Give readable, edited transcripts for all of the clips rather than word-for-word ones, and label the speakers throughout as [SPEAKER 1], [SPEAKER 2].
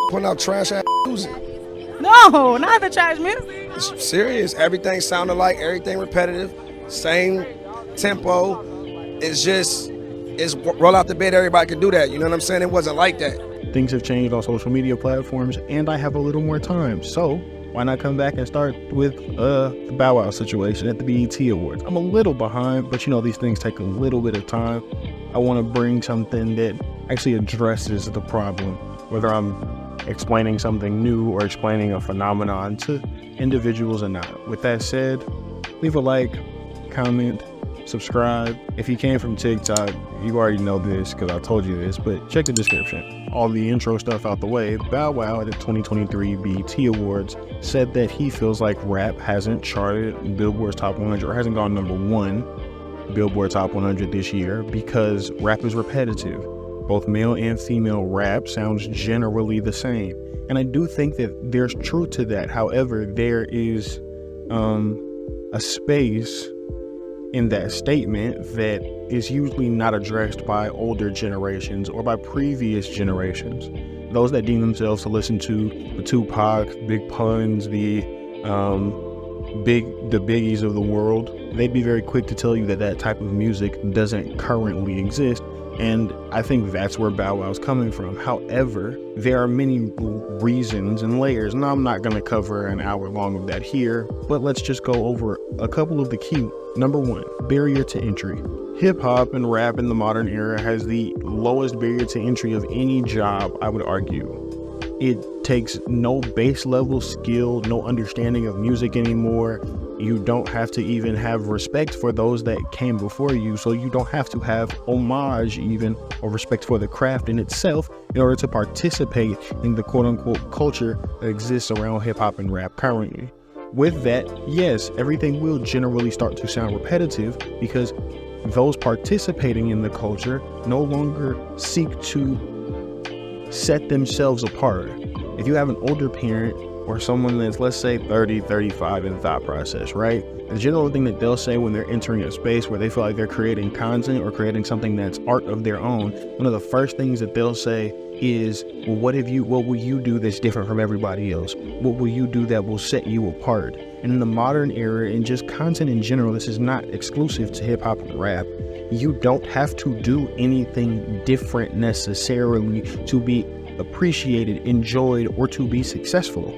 [SPEAKER 1] putting out trash ass music.
[SPEAKER 2] No, not the trash music.
[SPEAKER 1] It's serious. Everything sounded like, everything repetitive, same tempo. It's roll out the bed, everybody can do that. You know what I'm saying? It wasn't like that.
[SPEAKER 3] Things have changed on social media platforms, and I have a little more time. So why not come back and start with the Bow Wow situation at the BET Awards? I'm a little behind, but these things take a little bit of time. I want to bring something that actually addresses the problem, whether I'm explaining something new or explaining a phenomenon to individuals or not. With that said, leave a like, comment, subscribe. If you came from TikTok, you already know this because I told you this, but check the description. All the intro stuff out the way, Bow Wow at the 2023 BET Awards said that he feels like rap hasn't charted Billboard's Top 100 or hasn't gone number 1 Billboard Top 100 this year because rap is repetitive. Both male and female rap sounds generally the same. And I do think that there's truth to that. However, there is a space in that statement that is usually not addressed by older generations or by previous generations. Those that deem themselves to listen to the Tupac, Big Puns, the Biggies of the world, they'd be very quick to tell you that that type of music doesn't currently exist. And I think that's where Bow Wow's coming from. However, there are many reasons and layers, and I'm not going to cover an hour long of that here, but let's just go over a couple of the key. Number 1, barrier to entry. Hip hop and rap in the modern era has the lowest barrier to entry of any job, I would argue. It takes no base level skill, no understanding of music anymore. You don't have to even have respect for those that came before you, so you don't have to have homage even or respect for the craft in itself in order to participate in the quote-unquote culture that exists around hip-hop and rap currently. With that, yes, everything will generally start to sound repetitive because those participating in the culture no longer seek to set themselves apart. If you have an older parent or someone that's, let's say, 30, 35 in the thought process, right? The general thing that they'll say when they're entering a space where they feel like they're creating content or creating something that's art of their own, one of the first things that they'll say is, well, what will you do that's different from everybody else? What will you do that will set you apart? And in the modern era and just content in general, this is not exclusive to hip hop and rap. You don't have to do anything different necessarily to be appreciated, enjoyed, or to be successful.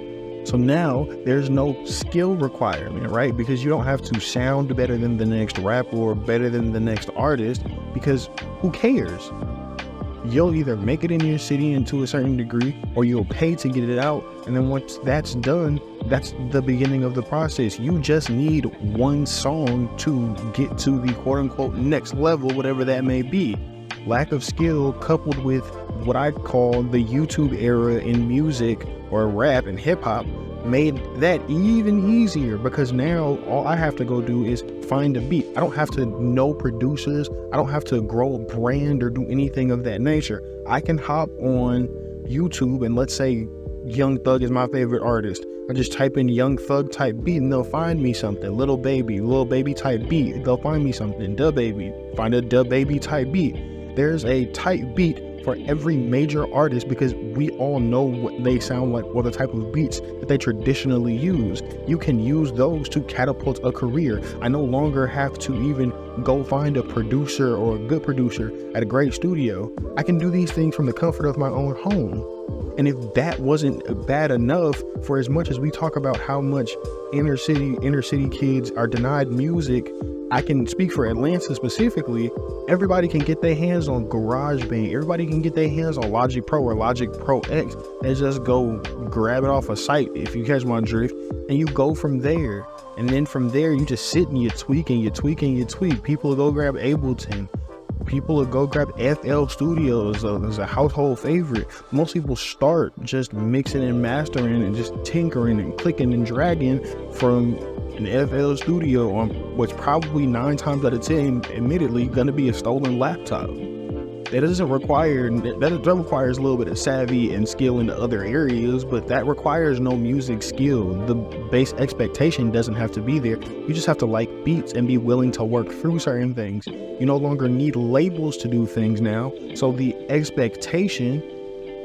[SPEAKER 3] So now there's no skill requirement, right? Because you don't have to sound better than the next rapper or better than the next artist, because who cares? You'll either make it in your city and to a certain degree, or you'll pay to get it out. And then once that's done, that's the beginning of the process. You just need one song to get to the quote unquote next level, whatever that may be. Lack of skill coupled with what I call the YouTube era in music or rap and hip hop made that even easier, because now all I have to go do is find a beat. I don't have to know producers. I don't have to grow a brand or do anything of that nature. I can hop on YouTube and let's say Young Thug is my favorite artist. I just type in Young Thug type beat and they'll find me something. Little Baby type beat, they'll find me something. Da Baby, find a Da Baby type beat. There's a type beat for every major artist because we all know what they sound like or the type of beats that they traditionally use. You can use those to catapult a career. I no longer have to even go find a producer or a good producer at a great studio. I can do these things from the comfort of my own home. And if that wasn't bad enough, for as much as we talk about how much inner city kids are denied music, I can speak for Atlanta specifically. Everybody can get their hands on GarageBand. Everybody can get their hands on Logic Pro or Logic Pro X and just go grab it off a site, if you catch my drift, and you go from there. And then from there, you just sit and you tweak and you tweak and you tweak. People will go grab Ableton. People will go grab FL Studios as a household favorite. Most people start just mixing and mastering and just tinkering and clicking and dragging from an FL Studio on what's probably 9 times out of 10, admittedly, going to be a stolen laptop. That requires a little bit of savvy and skill into other areas, but that requires no music skill. The base expectation doesn't have to be there. You just have to like beats and be willing to work through certain things. You no longer need labels to do things now, so the expectation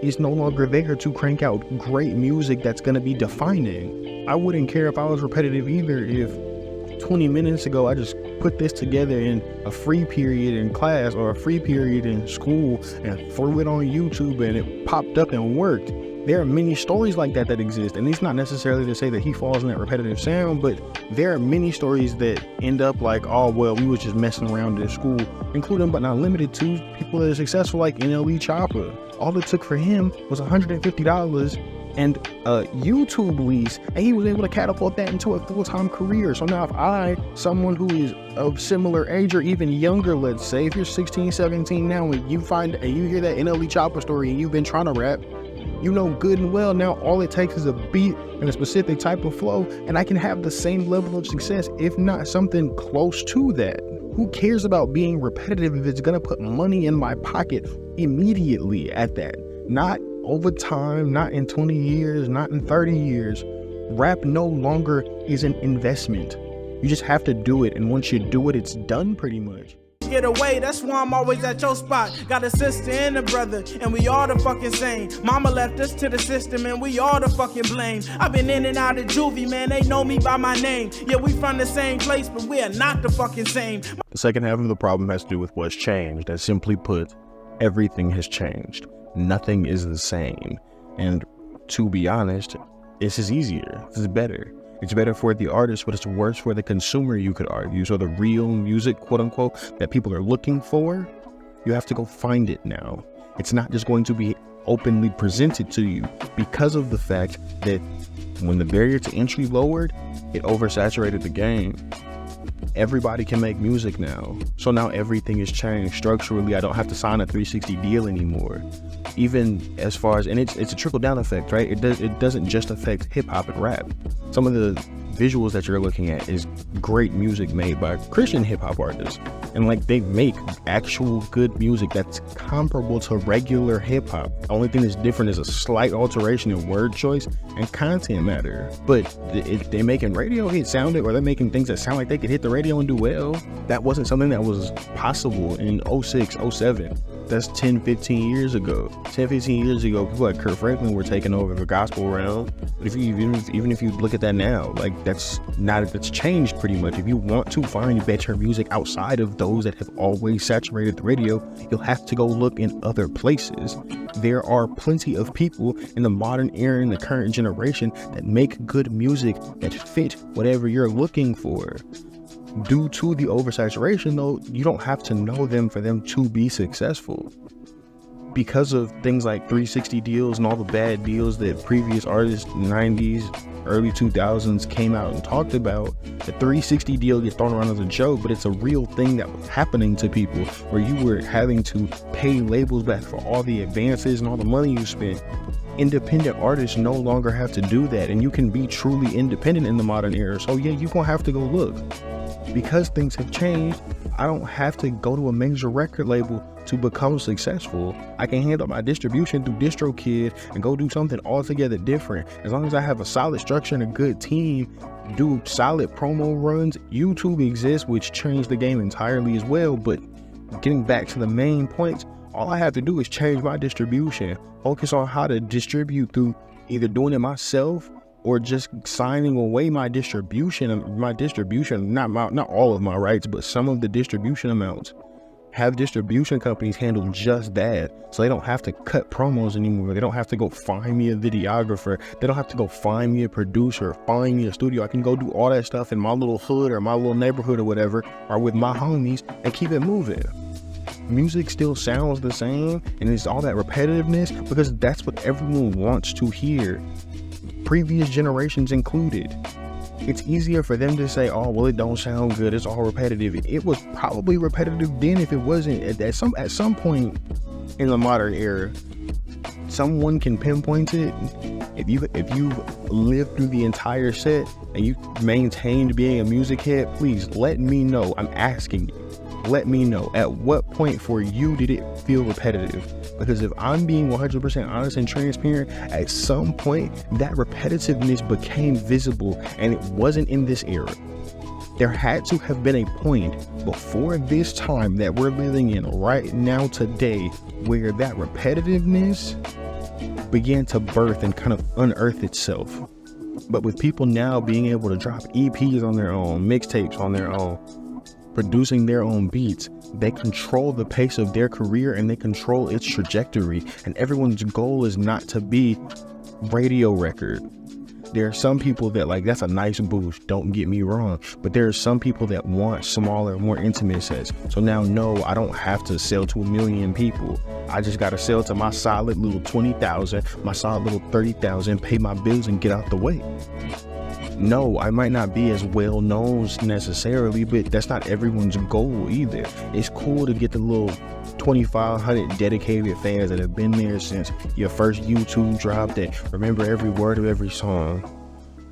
[SPEAKER 3] is no longer there to crank out great music that's going to be defining. I wouldn't care if I was repetitive either if 20 minutes ago I just put this together in a free period in class or a free period in school and threw it on YouTube and it popped up and worked. There are many stories like that exist, and it's not necessarily to say that he falls in that repetitive sound, but there are many stories that end up like, oh well, we was just messing around in school, including but not limited to people that are successful like Untitled Chapter. All it took for him was $150 and a YouTube lease, and he was able to catapult that into a full-time career. So now if someone who is of similar age or even younger, let's say, if you're 16, 17 now, and you hear that Untitled Chapter story and you've been trying to rap, you know good and well now all it takes is a beat and a specific type of flow, and I can have the same level of success, if not something close to that. Who cares about being repetitive if it's gonna put money in my pocket immediately at that? Not over time, not in 20 years, not in 30 years. Rap no longer is an investment. You just have to do it, and once you do it, it's done pretty much.
[SPEAKER 4] Get away, that's why I'm always at your spot. Got a sister and a brother, and we all the fucking same. Mama left us to the system, and we all the fucking blame. I've been in and out of juvie, man, they know me by my name. Yeah, we from the same place, but we are not the fucking same.
[SPEAKER 3] The second half of the problem has to do with what's changed. And simply put, everything has changed. Nothing is the same. And to be honest, this is easier. This is better. It's better for the artist, but it's worse for the consumer, you could argue. So the real music, quote unquote, that people are looking for, you have to go find it now. It's not just going to be openly presented to you because of the fact that when the barrier to entry lowered, it oversaturated the game. Everybody can make music now. So now everything is changed structurally. I don't have to sign a 360 deal anymore. Even as far as, and it's a trickle down effect, right? It doesn't just affect hip hop and rap. Some of the visuals that you're looking at is great music made by Christian hip hop artists. And like they make actual good music that's comparable to regular hip hop. The only thing that's different is a slight alteration in word choice and content matter. But if they're making radio hit sounded, or they're making things that sound like they could hit the radio and do well, that wasn't something that was possible in 06, 07. That's 10, 15 years ago. 10, 15 years ago, people like Kurt Franklin were taking over the gospel realm. But even if you look at that now, like that's changed pretty much. If you want to find better music outside of those that have always saturated the radio, you'll have to go look in other places. There are plenty of people in the modern era, in the current generation, that make good music that fit whatever you're looking for. Due to the oversaturation, though, you don't have to know them for them to be successful. Because of things like 360 deals and all the bad deals that previous artists in the 90s, early 2000s came out and talked about, the 360 deal gets thrown around as a joke, but it's a real thing that was happening to people, where you were having to pay labels back for all the advances and all the money you spent. Independent artists no longer have to do that, and you can be truly independent in the modern era. So yeah, you're gonna have to go look. Because things have changed, I don't have to go to a major record label to become successful. I can handle my distribution through DistroKid and go do something altogether different. As long as I have a solid structure and a good team, do solid promo runs. YouTube exists, which changed the game entirely as well. But getting back to the main points, all I have to do is change my distribution, focus on how to distribute through either doing it myself or just signing away my distribution, not all of my rights, but some of the distribution amounts. Have distribution companies handle just that, so they don't have to cut promos anymore. They don't have to go find me a videographer. They don't have to go find me a producer, find me a studio. I can go do all that stuff in my little hood or my little neighborhood or whatever, or with my homies, and keep it moving. Music still sounds the same, and it's all that repetitiveness because that's what everyone wants to hear. Previous generations included. It's easier for them to say, oh, well, it don't sound good, it's all repetitive. It was probably repetitive then if it wasn't. At some point in the modern era, someone can pinpoint it. If you've lived through the entire set and you maintained being a music head, please let me know. I'm asking you. Let me know, at what point for you did it feel repetitive? Because if I'm being 100% honest and transparent, at some point that repetitiveness became visible, and it wasn't in this era. There had to have been a point before this time that we're living in right now today where that repetitiveness began to birth and kind of unearth itself. But with people now being able to drop EPs on their own, mixtapes on their own, producing their own beats, they control the pace of their career and they control its trajectory. And everyone's goal is not to be radio record. There are some people that like, that's a nice boost, don't get me wrong, but there are some people that want smaller, more intimate sets. So now, no, I don't have to sell to 1 million people. I just got to sell to my solid little 20,000, my solid little 30,000, pay my bills and get out the way. No, I might not be as well known necessarily, but that's not everyone's goal either. It's cool to get the little 2,500 dedicated fans that have been there since your first YouTube drop that remember every word of every song.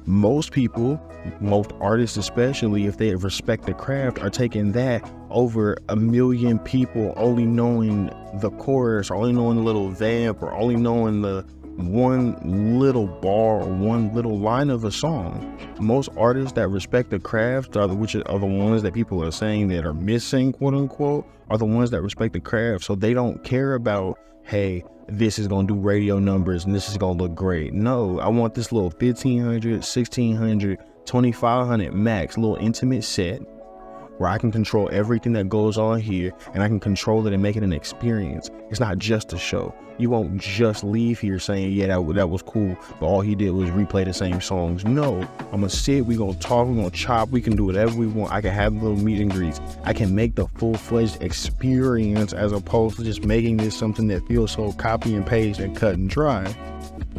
[SPEAKER 3] Most people, most artists especially, if they respect the craft, are taking that over 1 million people only knowing the chorus, or only knowing the little vamp, or only knowing the one little bar or one little line of a song. Most artists that respect the craft which are the ones that people are saying that are missing, quote unquote, are the ones that respect the craft. So they don't care about, hey, this is gonna do radio numbers and this is gonna look great. No, I want this little 1,500, 1,600, 2,500 max little intimate set where I can control everything that goes on here, and I can control it and make it an experience. It's not just a show. You won't just leave here saying, yeah, that was cool, but all he did was replay the same songs. No, I'm gonna sit, we gonna talk, we gonna chop, we can do whatever we want. I can have little meet and greets. I can make the full-fledged experience as opposed to just making this something that feels so copy and paste and cut and dry.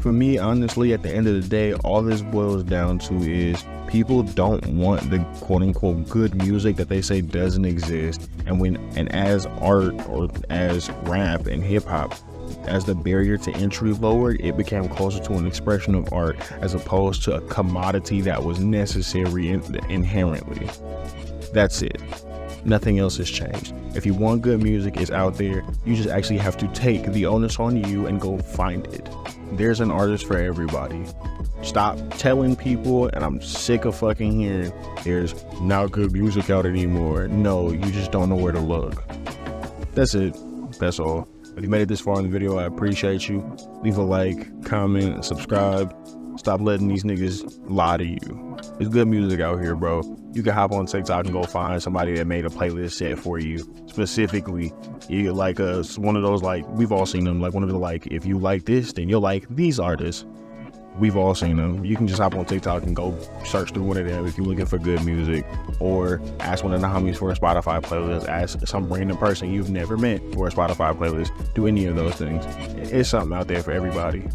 [SPEAKER 3] For me, honestly, at the end of the day, all this boils down to is people don't want the quote-unquote good music that they say doesn't exist. And as art, or as rap and hip-hop, as the barrier to entry lowered, it became closer to an expression of art as opposed to a commodity that was necessary inherently. That's it. Nothing else has changed. If you want good music, it's out there. You just actually have to take the onus on you and go find it. There's an artist for everybody. Stop telling people, and I'm sick of fucking hearing, there's not good music out anymore. No, you just don't know where to look. That's it. That's all. If you made it this far in the video, I appreciate you. Leave a like, comment, subscribe. Stop letting these niggas lie to you. There's good music out here, bro. You can hop on TikTok and go find somebody that made a playlist set for you. Specifically, you like one of those, like, we've all seen them, like one of the, like, if you like this, then you'll like these artists. We've all seen them. You can just hop on TikTok and go search through one of them if you're looking for good music, or ask one of the homies for a Spotify playlist, ask some random person you've never met for a Spotify playlist. Do any of those things. It's something out there for everybody.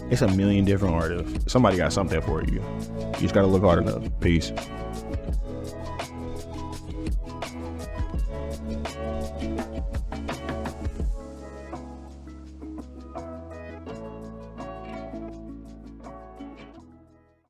[SPEAKER 3] It's 1 million different artists. Somebody got something for you. You just gotta look hard enough. Peace.